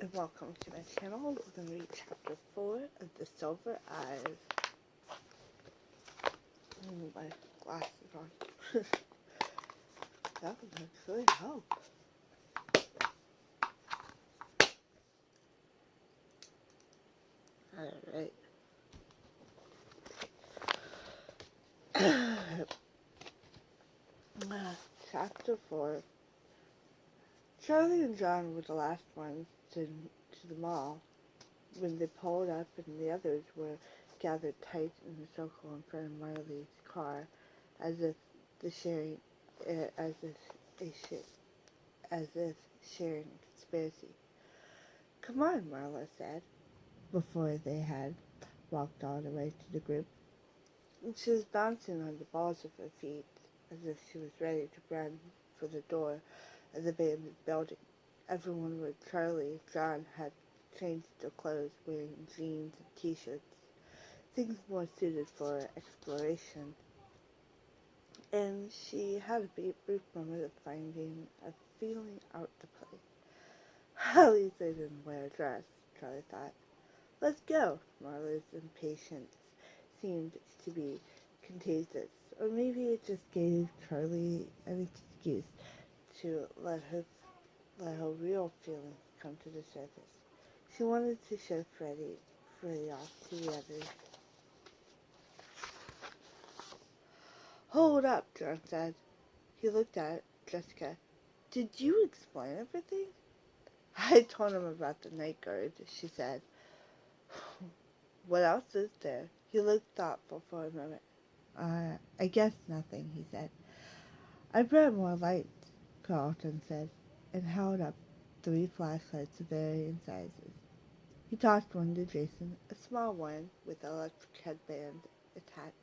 and welcome to my channel. We're going to read chapter 4 of The Silver Eyes. My glasses on. That would actually help. Alright. Chapter 4. Charlie and John were the last ones to the mall when they pulled up and the others were gathered tight in a circle in front of Marley's car as if sharing a conspiracy. "Come on," Marla said, before they had walked all the way to the group. She was bouncing on the balls of her feet as if she was ready to run for the door of the abandoned building. Everyone but Charlie and John had changed their clothes, wearing jeans and t-shirts, things more suited for exploration. And she had a brief moment of finding a feeling out to place. At least they didn't wear a dress, Charlie thought. "Let's go." Marla's impatience seemed to be contagious, or maybe it just gave Charlie an excuse to let her real feelings come to the surface. She wanted to show Freddie off to the others. "Hold up," John said. He looked at Jessica. "Did you explain everything?" "I told him about the night guard," she said. "What else is there?" He looked thoughtful for a moment. I guess nothing," he said. "I brought more lights," Carlton said, and held up 3 flashlights of varying sizes. He tossed one to Jason, a small one with an electric headband attached.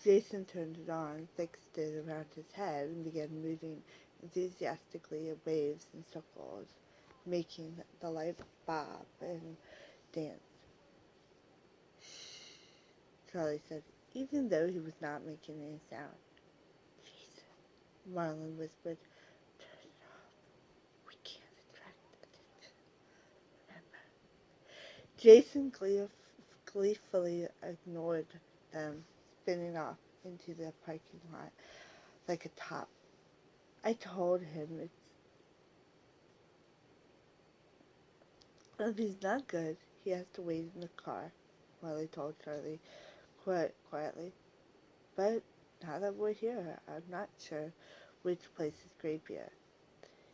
Jason turned it on, fixed it around his head, and began moving enthusiastically in waves and circles, making the light bob and dance. "Shh," Charlie said, even though he was not making any sound. "Jason," Marlon whispered, "turn it off. We can't attract attention, remember?" Jason gleefully ignored them, spinning off into the parking lot like a top. "I told him if he's not good, he has to wait in the car," Marley told Charlie quietly. "But now that we're here, I'm not sure which place is creepier."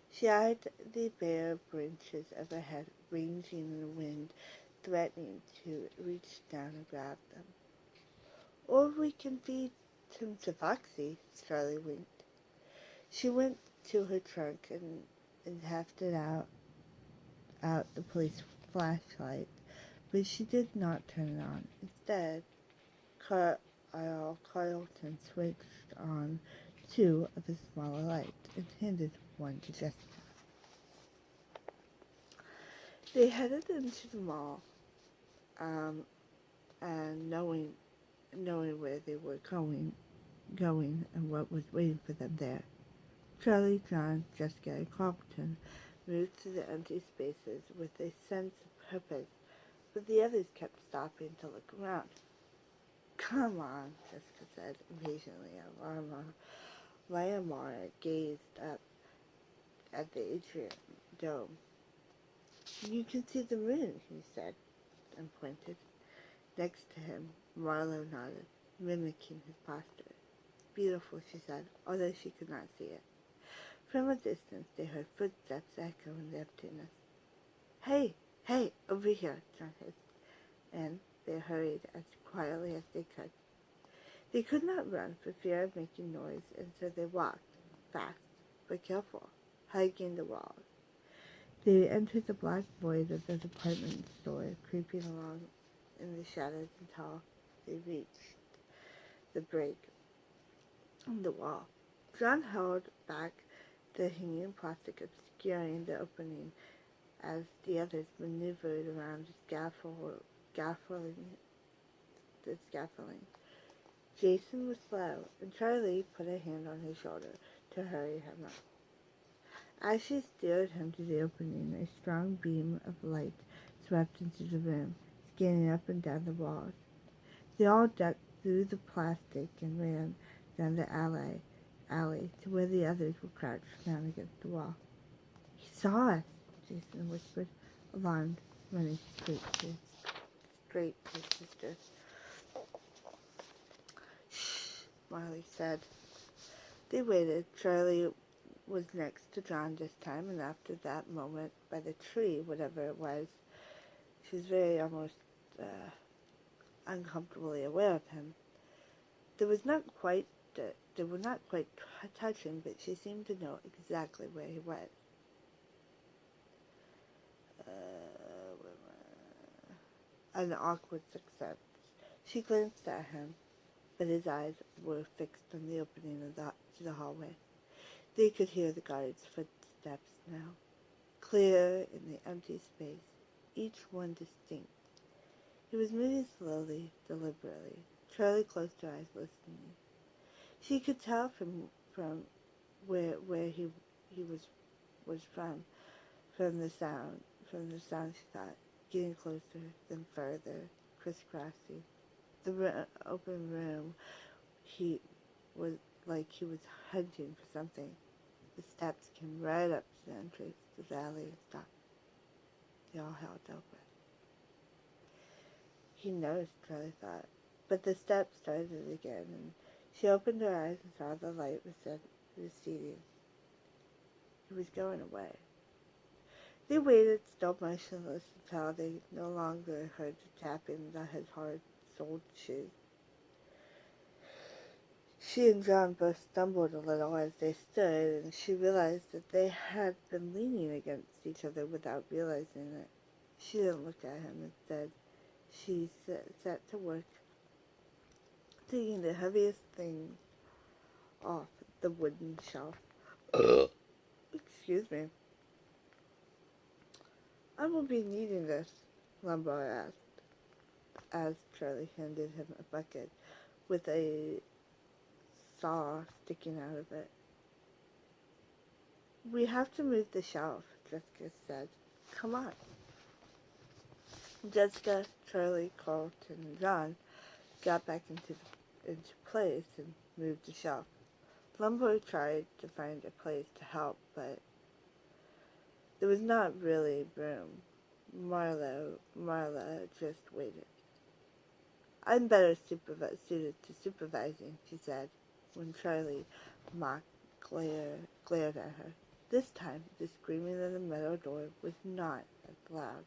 She eyed the bare branches overhead, ranging in the wind, threatening to reach down and grab them. "Or we can feed him to Foxy," Charlie winked. She went to her trunk and hefted out the police flashlight, but she did not turn it on. Instead, Carlton switched on 2 of his smaller lights and handed one to Jessica. They headed into the mall, and knowing where they were going and what was waiting for them there. Charlie, John, Jessica, and Carlton moved through the empty spaces with a sense of purpose, but the others kept stopping to look around. "Come on," Jessica said impatiently. Lamar gazed up at the atrium dome. "You can see the moon," he said, and pointed. Next to him, Marlo nodded, mimicking his posture. "Beautiful," she said, although she could not see it. From a distance, they heard footsteps echo in the emptiness. Hey, over here," John hissed, and they hurried as quietly as they could. They could not run for fear of making noise, and so they walked, fast but careful, hugging the walls. They entered the black void of the department store, creeping along in the shadows until they reached the break in the wall. John held back the hanging plastic, obscuring the opening as the others maneuvered around the scaffolding. Jason was slow, and Charlie put a hand on his shoulder to hurry him up. As she steered him to the opening, a strong beam of light swept into the room, scanning up and down the walls. They all ducked through the plastic and ran down the alley to where the others were crouched down against the wall. "He saw us," Jason whispered, alarmed, running straight to his sister. "Shh," Marley said. They waited. Charlie was next to John this time, and after that moment by the tree, whatever it was, she was very almost uncomfortably aware of him. They were not quite touching, but she seemed to know exactly where he was. An awkward success. She glanced at him, but his eyes were fixed on the opening to the hallway. They could hear the guard's footsteps now, clear in the empty space, each one distinct. He was moving slowly, deliberately. Charlie closed her eyes, listening. She could tell from where he was from the sound, she thought, getting closer, then further, crisscrossing. The open room, he was like he was hunting for something. The steps came right up to the entrance to the alley and stopped. They all held open. He knows, Charlie thought. But the steps started again, and she opened her eyes and saw the light receding. He was going away. They waited, still motionless, until they no longer heard the tapping of his hard-soled shoes. She and John both stumbled a little as they stood, and she realized that they had been leaning against each other without realizing it. She didn't look at him. Instead, she set to work, taking the heaviest thing off the wooden shelf. Excuse me. "I will be needing this," Lombard asked, as Charlie handed him a bucket with a saw sticking out of it. "We have to move the shelf," Jessica said. "Come on." Jessica, Charlie, Carlton, and John got back into place and moved the shelf. Lombard tried to find a place to help, but there was not really room. Marla just waited. "I'm better suited to supervising," she said, when Charlie mocked glared at her. This time, the screaming in the metal door was not as loud,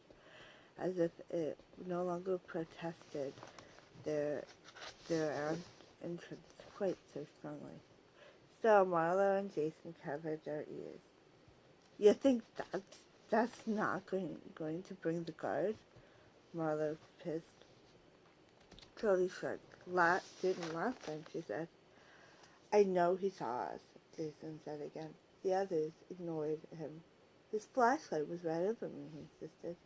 as if it no longer protested their entrance quite so strongly. Still, Marlo and Jason covered their ears. "You think that's not going to bring the guard?" Marlo hissed. Charlie shrugged. Didn't last time," she said. "I know he saw us," Jason said again. The others ignored him. "His flashlight was right over me," he insisted.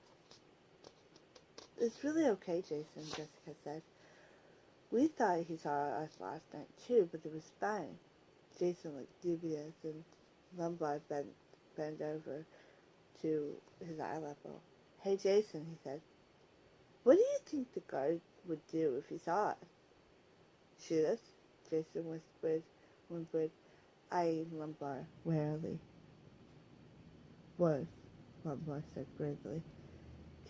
"It's really okay, Jason," Jessica said. "We thought he saw us last night, too, but it was fine." Jason looked dubious, and Lombard bent over to his eye level. "Hey, Jason," he said. "What do you think the guard would do if he saw us?" "Shoot us?" Jason whimpered, eyeing Lombard warily. "Worse," Lombard said gravely.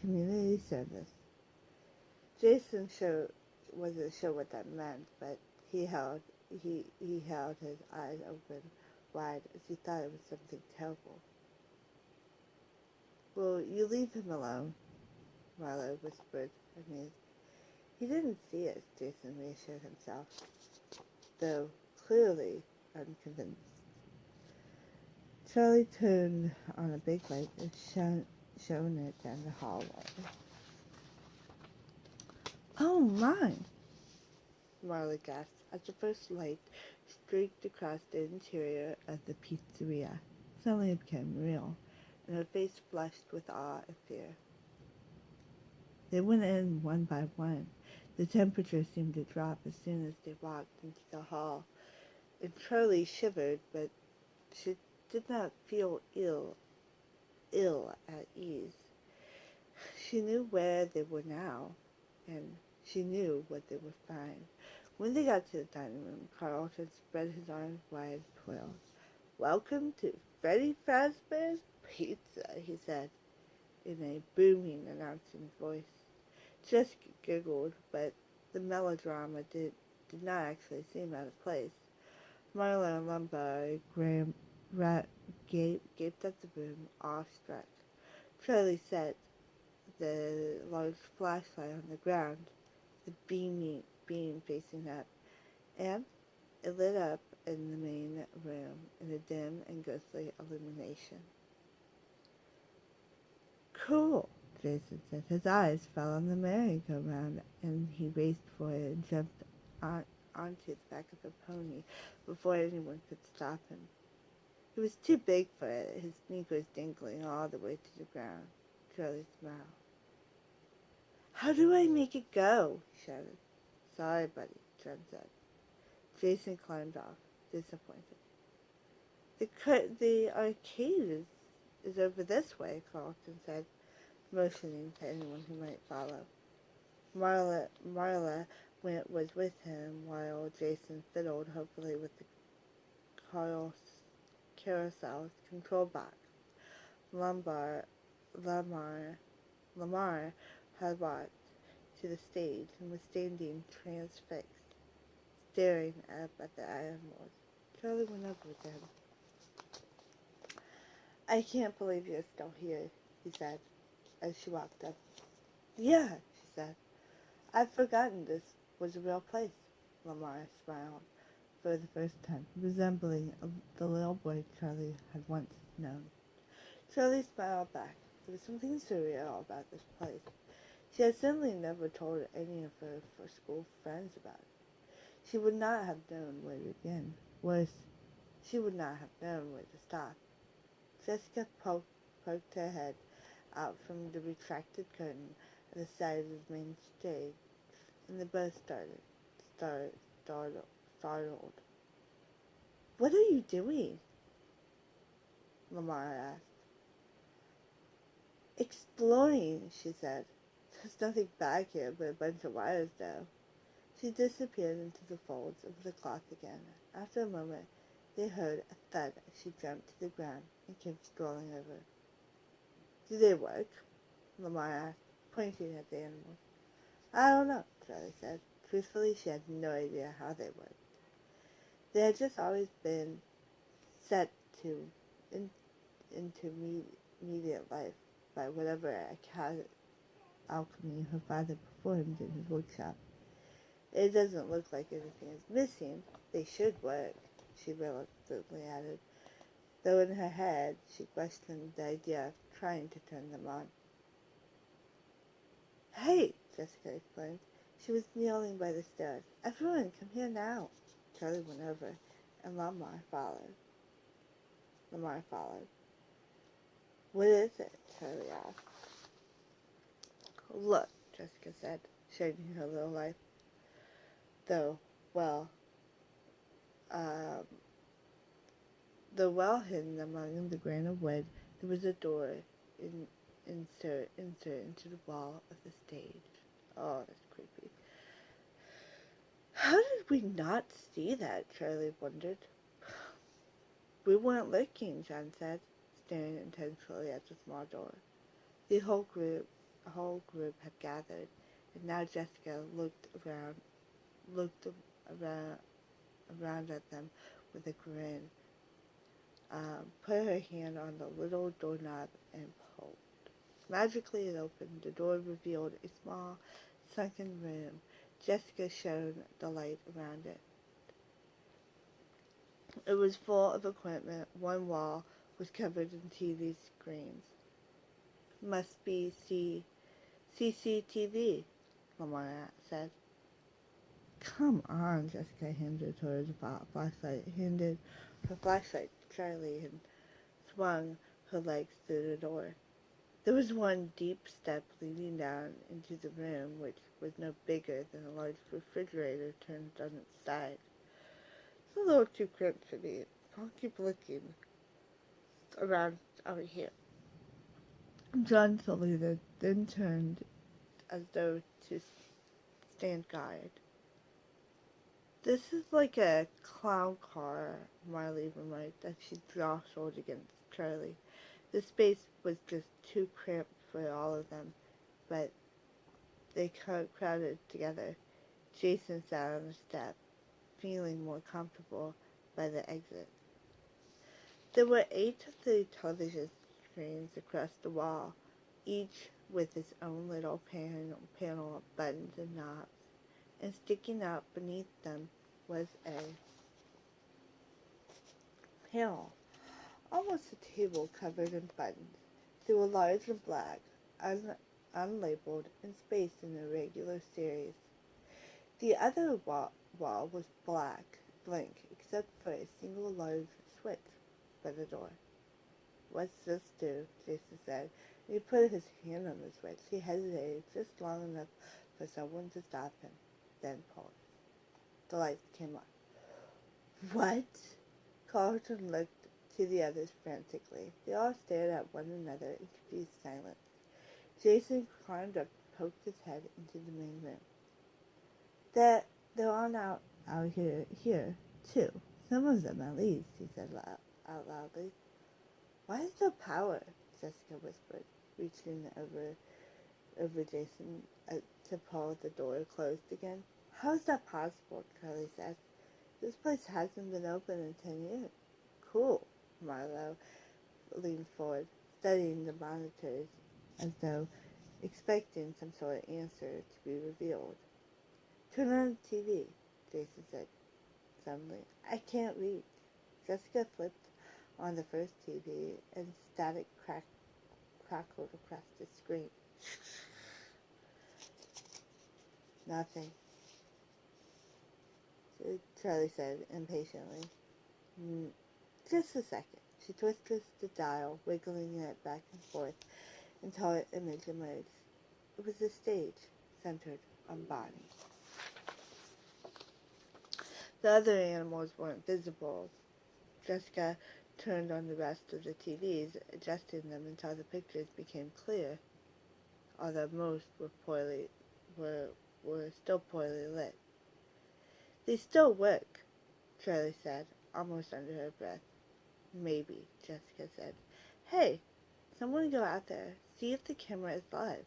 "Community service." Jason wasn't sure what that meant, but he held his eyes open wide as he thought it was something terrible. "Will you leave him alone?" Marlo whispered, amused. "He didn't see us," Jason reassured himself, though clearly unconvinced. Charlie turned on a big light and shone it down the hallway. "Oh my!" Marla gasped as the first light streaked across the interior of the pizzeria. Suddenly it became real, and her face flushed with awe and fear. They went in one by one. The temperature seemed to drop as soon as they walked into the hall, and Charlie shivered, but did not feel ill at ease. She knew where they were now, and she knew what they would find. When they got to the dining room, Carlton spread his arms wide for Will. "Welcome to Freddy Fazbear's Pizza," he said, in a booming, announcing voice. Jessica giggled, but the melodrama did not actually seem out of place. Marla and Lumbar gaped at the room, awestruck. Charlie set the large flashlight on the ground, the beam facing up, and it lit up in the main room in a dim and ghostly illumination. "Cool," Jason said. His eyes fell on the merry-go-round, and he raced for it and jumped onto the back of the pony before anyone could stop him. He was too big for it, his sneakers dangling all the way to the ground. Charlie smiled. "How do I make it go?" he shouted. "Sorry, buddy," Jen said. Jason climbed off, disappointed. The arcade is over this way," Carlton said, motioning to anyone who might follow. Marla was with him while Jason fiddled hopefully with the carousel's control box. Lamar had walked to the stage and was standing transfixed, staring up at the animals. Charlie went over to him. "I can't believe you're still here," he said, as she walked up. "Yeah," she said. "I'd forgotten this was a real place." Lamar smiled for the first time, resembling the little boy Charlie had once known. Charlie smiled back. There was something surreal about this place. She had certainly never told any of her school friends about it. She would not have known where to begin. Worse, she would not have known where to stop. Jessica poked her head out from the retracted curtain at the side of the main stage, and they both startled. "What are you doing?" Lamar asked. "Exploring," she said. "There's nothing back here but a bunch of wires, though." She disappeared into the folds of the cloth again. After a moment, they heard a thud as she jumped to the ground and came strolling over. "Do they work?" Lamar asked, pointing at the animals. "I don't know," Charlie said. Truthfully, she had no idea how they worked. They had just always been set into immediate life by whatever alchemy her father performed in his workshop. "It doesn't look like anything is missing. They should work," she reluctantly added, though in her head she questioned the idea of trying to turn them on. "Hey!" Jessica exclaimed. She was kneeling by the stairs. "Everyone, come here now." Charlie went over, and Lamar followed. "What is it?" Charlie asked. "Look," Jessica said, shining her little light. Though well hidden among the grain of wood, there was a door insert into the wall of the stage. Oh, that's creepy. How did we not see that? Charlie wondered. "We weren't looking," John said, staring intensely at the small door. The whole group had gathered, and now Jessica looked around at them with a grin, put her hand on the little doorknob and pulled. Magically it opened. The door revealed a small, sunken room. Jessica shone the light around it. It was full of equipment. One wall was covered in TV screens. "Must be CCTV," Lamar said. "Come on," Jessica handed her flashlight to Charlie and swung her legs through the door. There was one deep step leading down into the room, which was no bigger than a large refrigerator turned on its side. "It's a little too cramped for me. I'll keep looking." around over here. John saluted, then turned as though to stand guard. This is like a clown car, Marley remarked as she jostled against Charlie. The space was just too cramped for all of them, but they crowded together. Jason sat on the step, feeling more comfortable by the exit. There were 8 of the television screens across the wall, each with its own little panel of buttons and knobs, and sticking out beneath them was a panel, almost a table covered in buttons. They were large and black, unlabeled, and spaced in a regular series. The other wall was blank, except for a single large switch by the door. "What's this do?" Jason said. And he put his hand on the switch. He hesitated just long enough for someone to stop him, then pulled. The lights came on. "What?" Carlton looked to the others frantically. They all stared at one another in confused silence. Jason climbed up and poked his head into the main room. They're on out here, too. Some of them, at least," he said out loudly. "Why is there power?" Jessica whispered, reaching over Jason to pull the door closed again. "How is that possible?" Charlie said. "This place hasn't been open in 10 years. "Cool." Marlowe leaned forward, studying the monitors as though expecting some sort of answer to be revealed. "Turn on the TV," Jason said suddenly. "I can't read." Jessica flipped on the first TV, and static crackled across the screen. "Nothing," Charlie said impatiently. "Just a second." She twisted the dial, wiggling it back and forth until an image emerged. It was a stage centered on Bonnie. The other animals weren't visible. Jessica turned on the rest of the TVs, adjusting them until the pictures became clear, although most were still poorly lit. "They still work," Charlie said, almost under her breath. "Maybe," Jessica said. "Hey, someone go out there. See if the camera is live."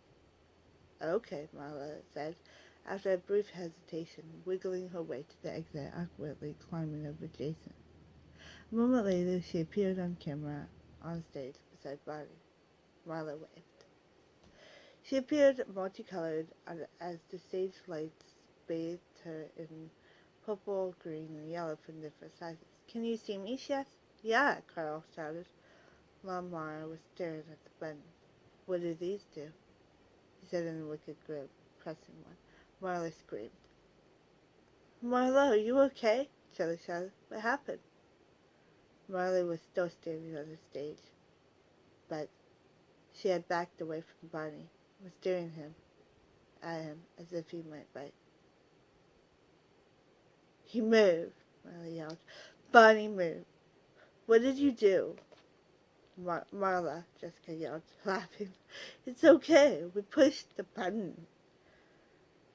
"Okay," Marla said, after a brief hesitation, wiggling her way to the exit, awkwardly climbing over Jason. A moment later, she appeared on camera on stage beside Bonnie. Marla waved. She appeared multicolored as the stage lights bathed her in purple, green, and yellow from different sizes. "Can you see me?" she asked. "Yeah," Carl shouted. Lamar was staring at the button. "What do these do?" he said in a wicked grin, pressing one. Marla screamed. "Marla, are you okay?" Charlie shouted. "What happened?" Marley was still standing on the stage, but she had backed away from Barney and was staring at him as if he might bite. "He moved," Marley yelled. "Barney moved. What did you do?" Marla, Jessica yelled, laughing. "It's okay. We pushed the button."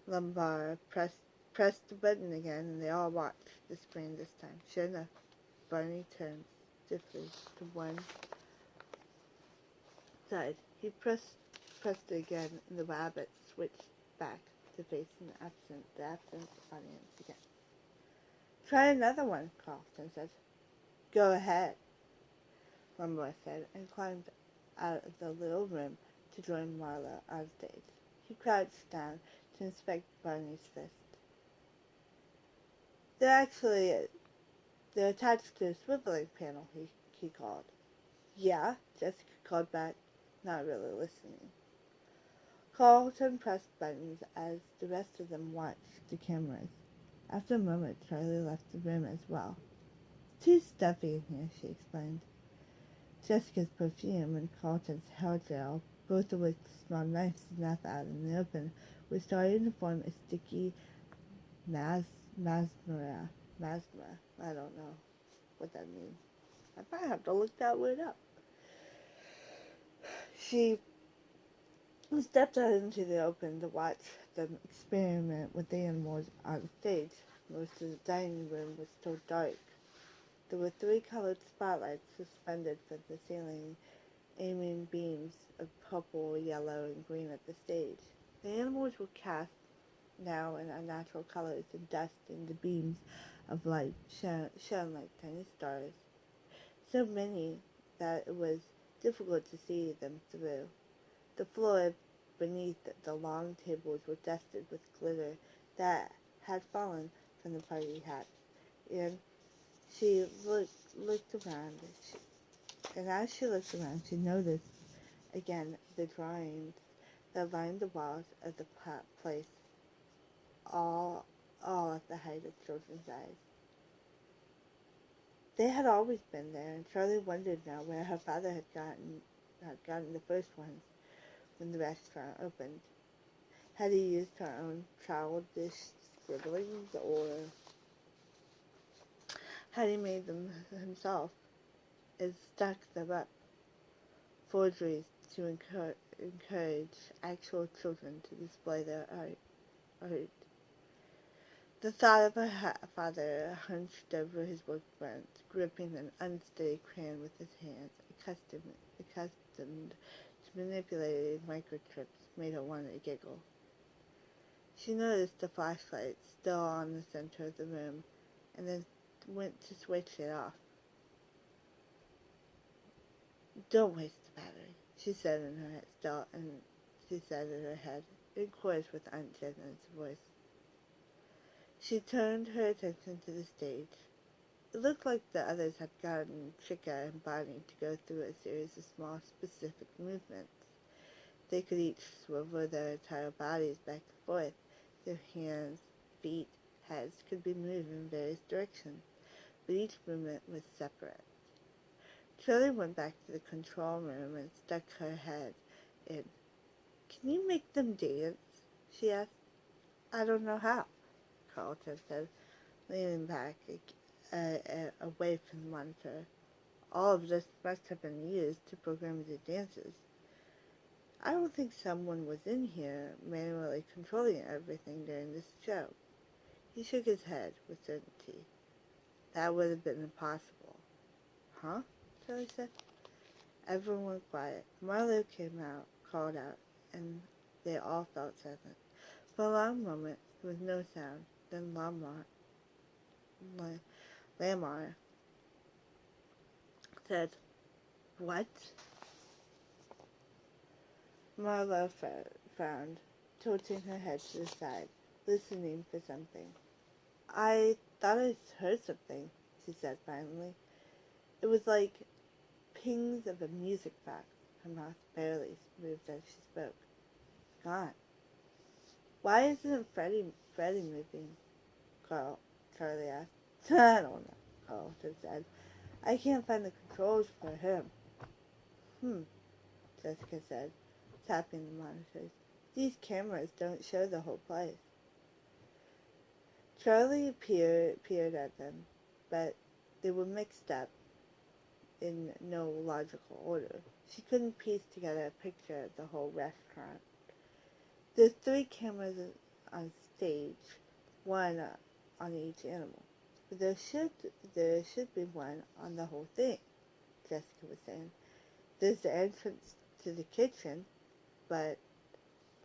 Lombard pressed the button again, and they all watched the screen this time. Sure enough, Barney turned stiffly to one side. He pressed it again, and the rabbit switched back to facing the absent audience again. "Try another one," Carlton said. "Go ahead," Lombard said, and climbed out of the little room to join Marla on stage. He crouched down to inspect Barney's fist. They're attached to a swiveling panel," he called. "Yeah?" Jessica called back, not really listening. Carlton pressed buttons as the rest of them watched the cameras. After a moment, Charlie left the room as well. "It's too stuffy in here," she explained. Jessica's perfume and Carlton's hair gel, both of which smelled nice enough out in the open, were starting to form a sticky masma. I don't know what that means. I might have to look that word up. She stepped out into the open to watch them experiment with the animals on stage. Most of the dining room was still dark. There were 3 colored spotlights suspended from the ceiling, aiming beams of purple, yellow, and green at the stage. The animals were cast now in unnatural colors and dust, and the beams of light shone like tiny stars, so many that it was difficult to see them through. The floor beneath the long tables were dusted with glitter that had fallen from the party hats, and she looked around. And as she looked around, she noticed again the drawings that lined the walls of the place, all at the height of children's eyes. They had always been there, and Charlie wondered now where her father had gotten the first ones when the restaurant opened. Had he used her own childish scribblings, or had he made them himself and stuck them up? Forgeries to encourage actual children to display their art. The thought of her father hunched over his workbench, gripping an unsteady crayon with his hands, accustomed to manipulating microchips, made her want to giggle. She noticed the flashlight still on the center of the room, and then went to switch it off. "Don't waste the battery," she said in her head, in chorus with Aunt Jenna's voice. She turned her attention to the stage. It looked like the others had gotten Chica and Bonnie to go through a series of small, specific movements. They could each swivel their entire bodies back and forth. Their hands, feet, heads could be moved in various directions, but each movement was separate. Shirley went back to the control room and stuck her head in. "Can you make them dance?" she asked. "I don't know how," Carlton said, leaning back away from the monitor. "All of this must have been used to program the dances. I don't think someone was in here manually controlling everything during this show." He shook his head with certainty. "That would have been impossible." "Huh?" Shirley said. Everyone went quiet. Marlowe called out, and they all felt silent. For a long moment, there was no sound. Then Lamar said, "What?" Marlowe frowned, tilting her head to the side, listening for something. "I thought I heard something," she said finally. It was like pings of a music box. Her mouth barely moved as she spoke. "Gone." "Why isn't Freddie moving?" Charlie asked. "I don't know," Carlton said. "I can't find the controls for him." Jessica said, tapping the monitors. "These cameras don't show the whole place." Charlie peered at them, but they were mixed up in no logical order. She couldn't piece together a picture of the whole restaurant. There's 3 cameras on stage, one on each animal. But there should be one on the whole thing, Jessica was saying. There's the entrance to the kitchen, but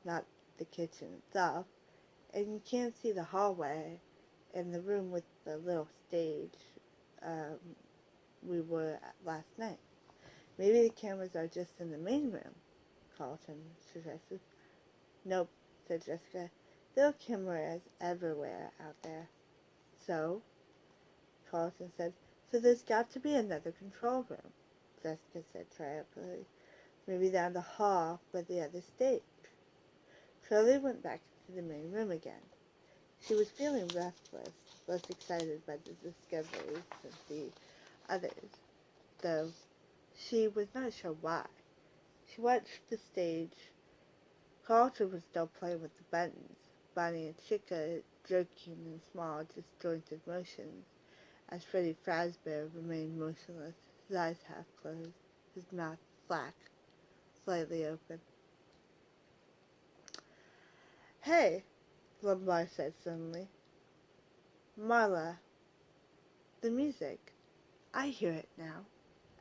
not the kitchen itself. And you can't see the hallway and the room with the little stage we were at last night. Maybe the cameras are just in the main room, Carlton suggested. "Nope," said Jessica. "There are cameras everywhere out there." "So?" Carlton said. "So there's got to be another control room," Jessica said triumphantly. "Maybe down the hall by the other stage." Shirley went back to the main room again. She was feeling restless, less excited by the discoveries of the others, though she was not sure why. She watched the stage. Carlton was still playing with the buttons, Bonnie and Chica jerking in small, disjointed motions, as Freddie Fazbear remained motionless, his eyes half closed, his mouth slack. slightly open. "Hey," Lombard said suddenly. "Marla, the music. I hear it now."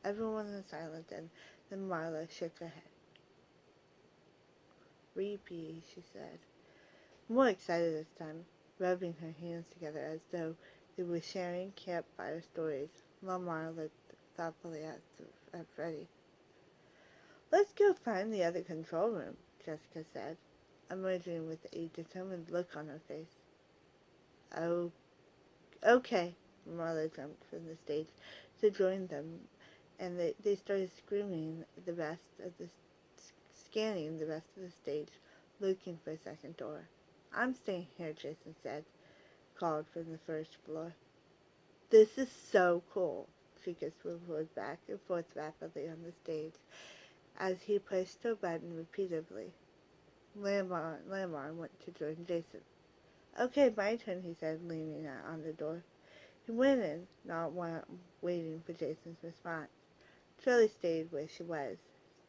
Everyone was silent, and then Marla shook her head. "Creepy," she said, more excited this time, rubbing her hands together as though they were sharing campfire stories. Marla looked thoughtfully at Freddie. "Let's go find the other control room," Jessica said, emerging with a determined look on her face. "Oh, okay." Marla jumped from the stage to join them, and they started scanning the rest of the stage, looking for a second door. "I'm staying here," Jason said, called from the first floor. "This is so cool." Chica swiveled back and forth rapidly on the stage as he pushed a button repeatedly. Lamar went to join Jason. "Okay, my turn," he said, leaning out on the door. He went in, not waiting for Jason's response. Shirley stayed where she was,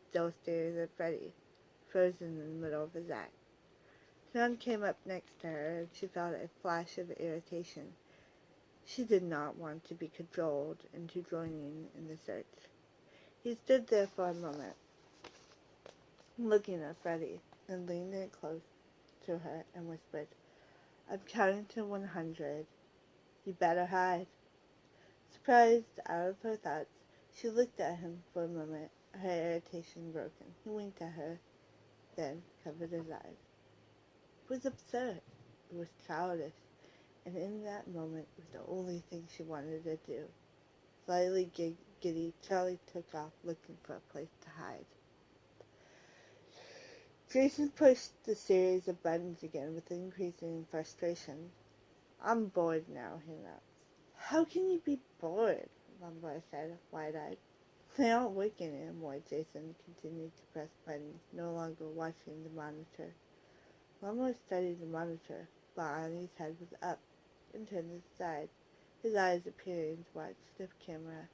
still staring at Freddie, frozen in the middle of his act. John came up next to her, and she felt a flash of irritation. She did not want to be cajoled into joining in the search. He stood there for a moment, looking at Freddie, then leaned in close to her and whispered, "I'm counting to 100. You better hide." Surprised out of her thoughts, she looked at him for a moment, her irritation broken. He winked at her, then covered his eyes. It was absurd. It was childish. And in that moment, it was the only thing she wanted to do. Slightly giddy, Charlie took off looking for a place to hide. Jason pushed the series of buttons again with increasing frustration. "I'm bored now," he announced. "How can you be bored?" Lombard said, wide-eyed. "They aren't working anymore." Jason continued to press buttons, no longer watching the monitor. Lombard studied the monitor, but Arnie's head was up and turned to the side, his eyes appearing to watch the camera